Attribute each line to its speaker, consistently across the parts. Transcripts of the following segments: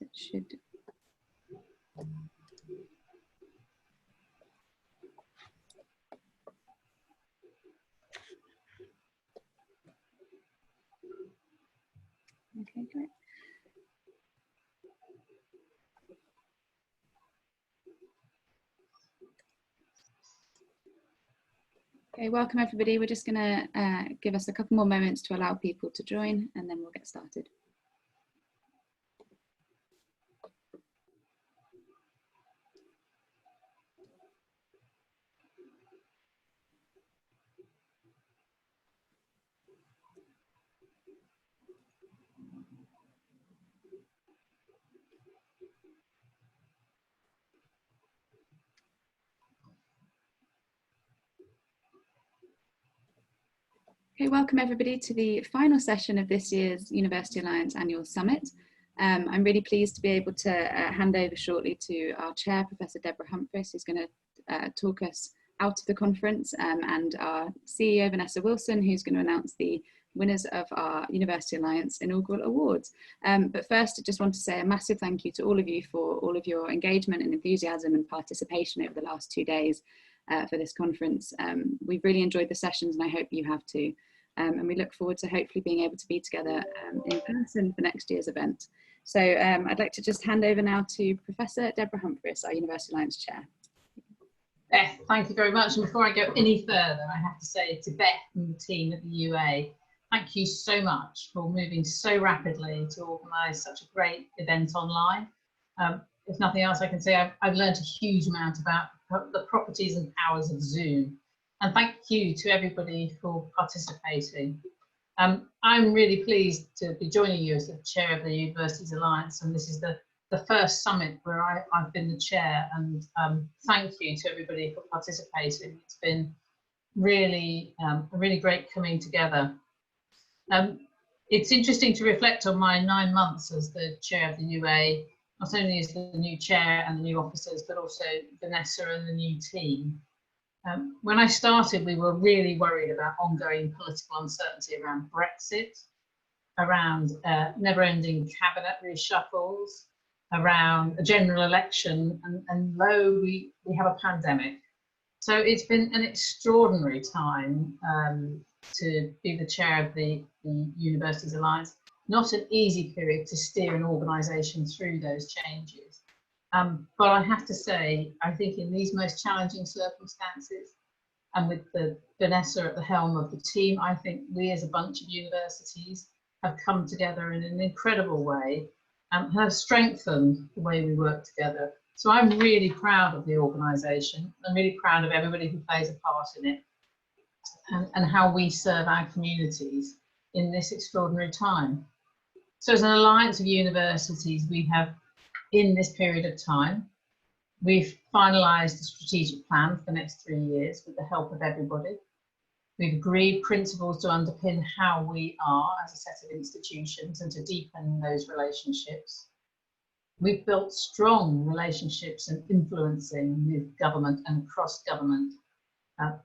Speaker 1: It should. Okay, great. Okay, welcome everybody. We're just going to give us a couple more moments to allow people to join, and then we'll get started. Okay, welcome everybody to the final session of this year's University Alliance Annual Summit. I'm really pleased to be able to hand over shortly to our chair, Professor Debra Humphris, who's going to talk us out of the conference, and our CEO, Vanessa Wilson, who's going to announce the winners of our University Alliance inaugural awards. But first, I just want to say a massive thank you to all of you for all of your engagement and enthusiasm and participation over the last 2 days for this conference. We've really enjoyed the sessions, and I hope you have too. And we look forward to hopefully being able to be together in person for next year's event. So I'd like to just hand over now to Professor Debra Humphris, our University Alliance Chair.
Speaker 2: Beth, thank you very much. And before I go any further, I have to say to Beth and the team at the UA, thank you so much for moving so rapidly to organise such a great event online. If nothing else, I can say I've learned a huge amount about the properties and powers of Zoom. And thank you to everybody for participating. I'm really pleased to be joining you as the chair of the Universities Alliance, and this is the first summit where I've been the chair, and thank you to everybody for participating. It's been really a really great coming together. It's interesting to reflect on my 9 months as the chair of the UA, not only as the new chair and the new officers, but also Vanessa and the new team. When I started, we were really worried about ongoing political uncertainty around Brexit, around never-ending cabinet reshuffles, around a general election, and lo, we have a pandemic. So it's been an extraordinary time to be the chair of the Universities Alliance. Not an easy period to steer an organisation through those changes. But I have to say, I think in these most challenging circumstances, and with Vanessa at the helm of the team, I think we as a bunch of universities have come together in an incredible way and have strengthened the way we work together. So I'm really proud of the organisation. I'm really proud of everybody who plays a part in it, and how we serve our communities in this extraordinary time. So as an alliance of universities, we have, in this period of time, we've finalised the strategic plan for the next 3 years with the help of everybody. We've agreed principles to underpin how we are as a set of institutions and to deepen those relationships. We've built strong relationships and influencing with government and across government.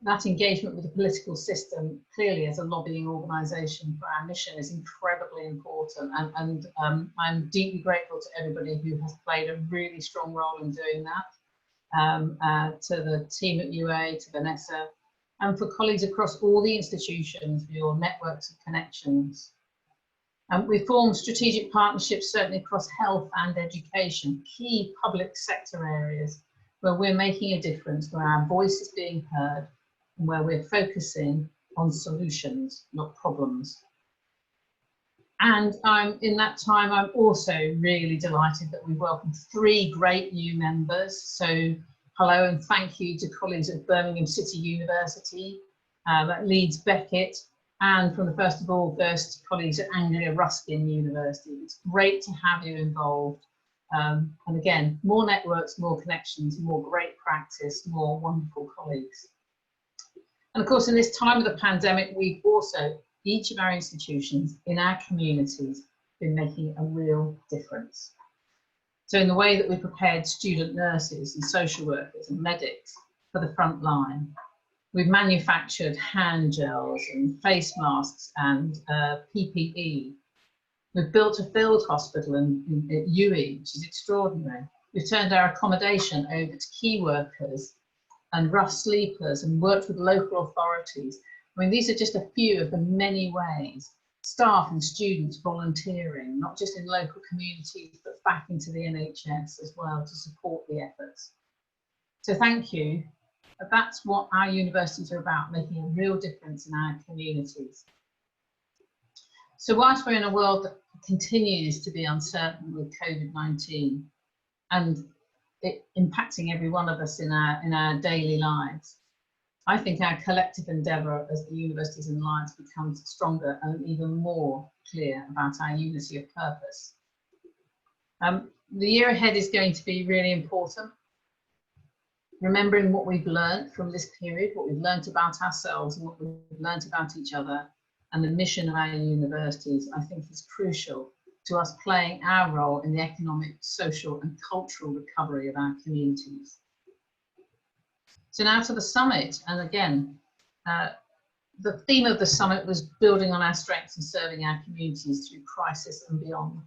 Speaker 2: That engagement with the political system, clearly as a lobbying organisation for our mission, is incredibly important, and I'm deeply grateful to everybody who has played a really strong role in doing that, to the team at UA, to Vanessa, and for colleagues across all the institutions for your networks of connections. We formed strategic partnerships certainly across health and education, key public sector areas where we're making a difference, where our voice is being heard, and where we're focusing on solutions, not problems. And in that time, I'm also really delighted that we welcomed 3 great new members. So hello and thank you to colleagues at Birmingham City University, at Leeds Beckett, and from the 1st of August, colleagues at Anglia Ruskin University. It's great to have you involved. And again, more networks, more connections, more great practice, more wonderful colleagues. And of course, in this time of the pandemic, we've also, each of our institutions in our communities, been making a real difference. So in the way that we prepared student nurses and social workers and medics for the front line, we've manufactured hand gels and face masks and PPE. We've built a field hospital at UE, which is extraordinary. We've turned our accommodation over to key workers and rough sleepers and worked with local authorities. I mean, these are just a few of the many ways. Staff and students volunteering, not just in local communities, but back into the NHS as well to support the efforts. So thank you. That's what our universities are about, making a real difference in our communities. So whilst we're in a world that continues to be uncertain with COVID-19 and it impacting every one of us in our daily lives, I think our collective endeavour as the universities and alliance becomes stronger and even more clear about our unity of purpose. The year ahead is going to be really important. Remembering what we've learned from this period, what we've learned about ourselves and what we've learned about each other, and the mission of our universities, I think is crucial to us playing our role in the economic, social and cultural recovery of our communities. So now to the summit, and again, the theme of the summit was building on our strengths and serving our communities through crisis and beyond.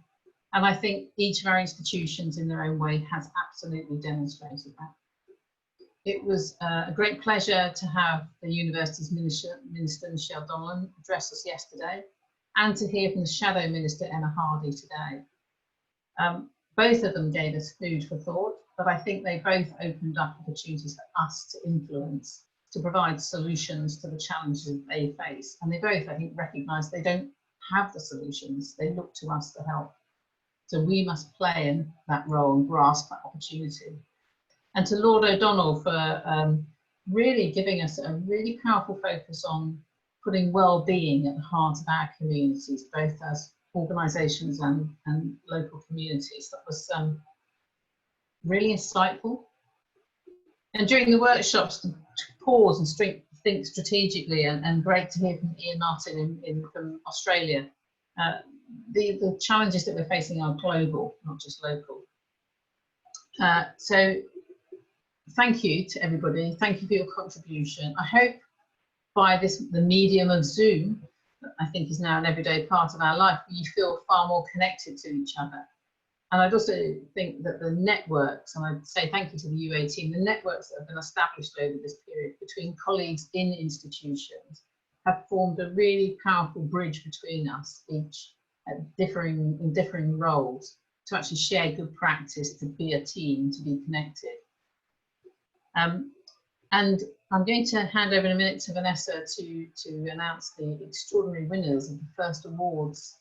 Speaker 2: And I think each of our institutions in their own way has absolutely demonstrated that. It was a great pleasure to have the University's Minister Michelle Donlan address us yesterday, and to hear from the Shadow Minister Emma Hardy today. Both of them gave us food for thought, but I think they both opened up opportunities for us to influence, to provide solutions to the challenges they face. And they both, I think, recognise they don't have the solutions, they look to us to help. So we must play in that role and grasp that opportunity. And to Lord O'Donnell for really giving us a really powerful focus on putting well-being at the heart of our communities, both as organisations and local communities. That was really insightful. And during the workshops, to pause and think strategically, and great to hear from Ian Martin from Australia. The challenges that we're facing are global, not just local. So thank you to everybody. Thank you for your contribution. I hope by the medium of Zoom, that I think is now an everyday part of our life, you feel far more connected to each other. And I'd also think that the networks, and I'd say thank you to the UA team, the networks that have been established over this period between colleagues in institutions have formed a really powerful bridge between us, each in differing roles, to actually share good practice, to be a team, to be connected. And I'm going to hand over in a minute to Vanessa to announce the extraordinary winners of the first awards.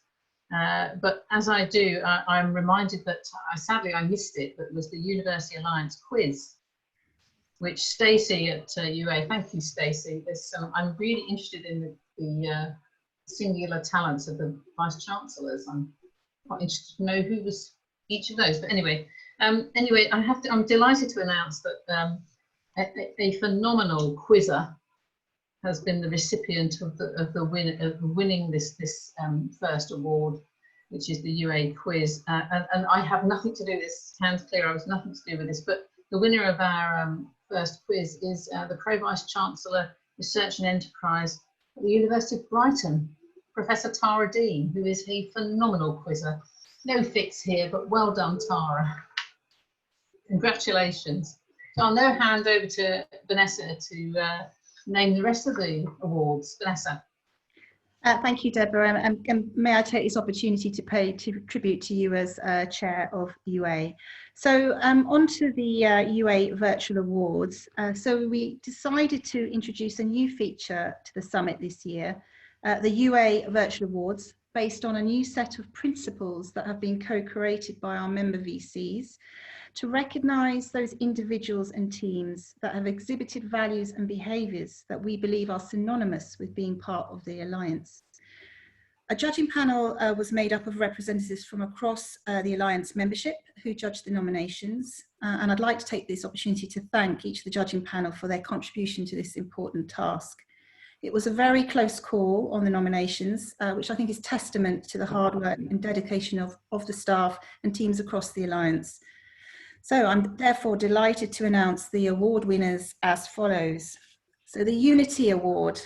Speaker 2: But as I do, I'm reminded that sadly I missed it, but it was the University Alliance quiz, which Stacey at UA, thank you Stacey, I'm really interested in the singular talents of the Vice-Chancellors. I'm quite interested to know who was each of those, but anyway, I'm delighted to announce that a phenomenal quizzer has been the recipient of winning this first award, which is the UA quiz. And I have nothing to do with this, hands clear, I was nothing to do with this, but the winner of our first quiz is the Pro-Vice Chancellor Research and Enterprise at the University of Brighton, Professor Tara Dean, who is a phenomenal quizzer. No fix here, but well done, Tara. Congratulations. So I'll now hand over to Vanessa to name the rest of the awards. Vanessa.
Speaker 3: Thank you, Deborah, and may I take this opportunity to pay tribute to you as Chair of UA. So on to the UA Virtual Awards. So we decided to introduce a new feature to the summit this year, the UA Virtual Awards, based on a new set of principles that have been co-created by our member VCs, to recognise those individuals and teams that have exhibited values and behaviours that we believe are synonymous with being part of the Alliance. A judging panel was made up of representatives from across the Alliance membership who judged the nominations, and I'd like to take this opportunity to thank each of the judging panel for their contribution to this important task. It was a very close call on the nominations, which I think is testament to the hard work and dedication of the staff and teams across the Alliance. So I'm therefore delighted to announce the award winners as follows. So the Unity Award,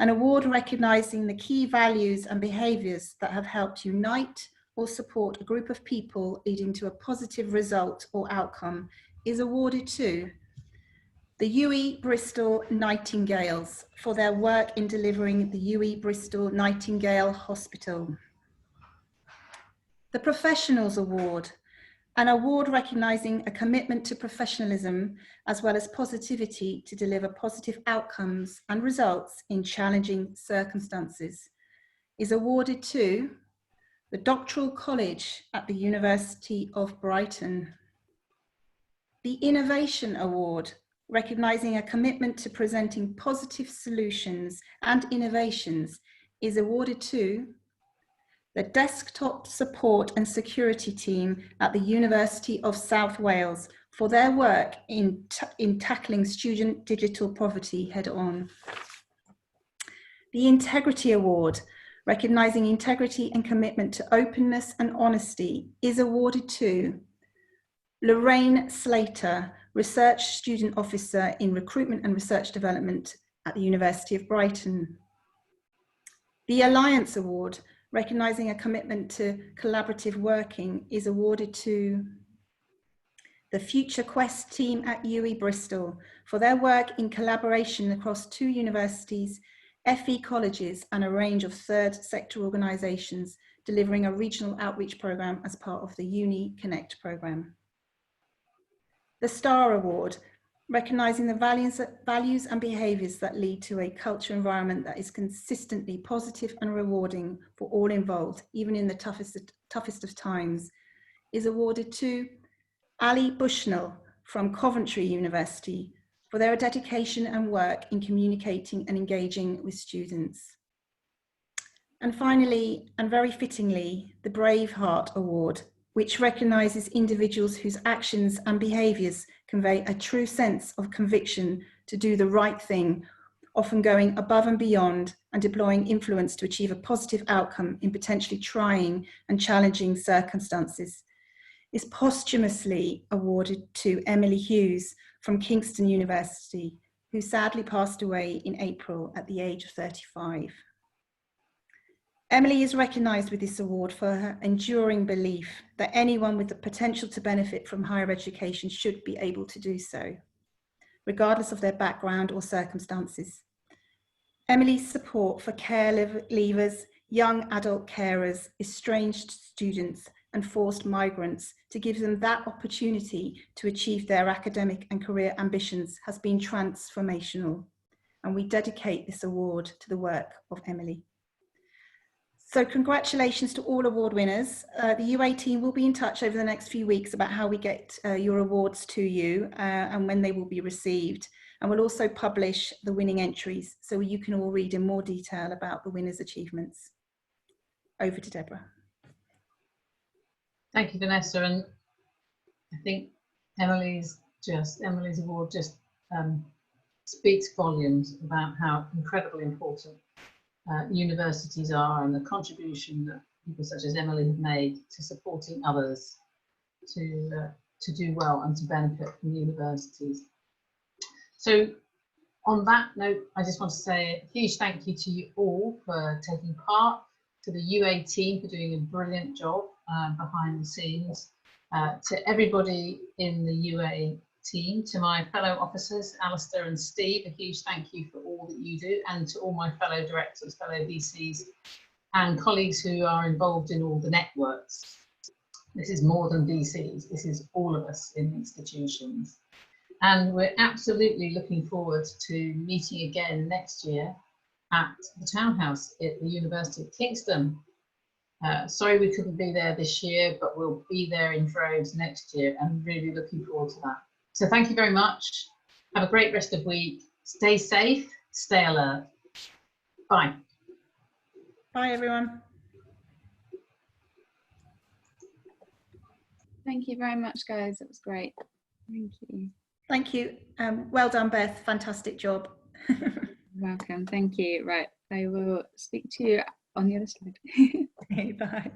Speaker 3: an award recognising the key values and behaviours that have helped unite, or support a group of people leading to a positive result or outcome is awarded to the UWE Bristol Nightingales for their work in delivering the UWE Bristol Nightingale Hospital. The Professionals Award, an award recognising a commitment to professionalism as well as positivity to deliver positive outcomes and results in challenging circumstances, is awarded to the Doctoral College at the University of Brighton. The Innovation Award, recognising a commitment to presenting positive solutions and innovations, is awarded to the Desktop Support and Security Team at the University of South Wales for their work in tackling student digital poverty head-on. The Integrity Award, recognising integrity and commitment to openness and honesty, is awarded to Lorraine Slater, Research Student Officer in Recruitment and Research Development at the University of Brighton. The Alliance Award, recognising a commitment to collaborative working, is awarded to the Future Quest team at UWE Bristol for their work in collaboration across 2 universities, FE colleges and a range of third sector organisations delivering a regional outreach programme as part of the Uni Connect programme. The Star Award, recognising the values and behaviours that lead to a culture environment that is consistently positive and rewarding for all involved, even in the toughest of times, is awarded to Ali Bushnell from Coventry University for their dedication and work in communicating and engaging with students. And finally, and very fittingly, the Brave Heart Award, which recognises individuals whose actions and behaviours convey a true sense of conviction to do the right thing, often going above and beyond and deploying influence to achieve a positive outcome in potentially trying and challenging circumstances, is posthumously awarded to Emily Hughes from Kingston University, who sadly passed away in April at the age of 35. Emily is recognised with this award for her enduring belief that anyone with the potential to benefit from higher education should be able to do so, regardless of their background or circumstances. Emily's support for care leavers, young adult carers, estranged students and forced migrants to give them that opportunity to achieve their academic and career ambitions has been transformational, and we dedicate this award to the work of Emily. So congratulations to all award winners. The UA team will be in touch over the next few weeks about how we get your awards to you and when they will be received. And we'll also publish the winning entries so you can all read in more detail about the winners' achievements. Over to Deborah.
Speaker 2: Thank you, Vanessa. And I think Emily's award just speaks volumes about how incredibly important universities are and the contribution that people such as Emily have made to supporting others to do well and to benefit from universities. So on that note, I just want to say a huge thank you to you all for taking part, to the UA team for doing a brilliant job behind the scenes, to everybody in the UA team, to my fellow officers, Alistair and Steve, a huge thank you for all that you do, and to all my fellow directors, fellow VCs and colleagues who are involved in all the networks. This is more than VCs, this is all of us in institutions. And we're absolutely looking forward to meeting again next year at the Townhouse at the University of Kingston. Sorry we couldn't be there this year, but we'll be there in droves next year and really looking forward to that. So thank you very much. Have a great rest of the week. Stay safe, stay alert. Bye.
Speaker 3: Bye, everyone.
Speaker 1: Thank you very much, guys. It was great. Thank you.
Speaker 3: Thank you. Well done, Beth. Fantastic job.
Speaker 1: Welcome. Thank you. Right. I will speak to you on the other side.
Speaker 3: Okay, bye.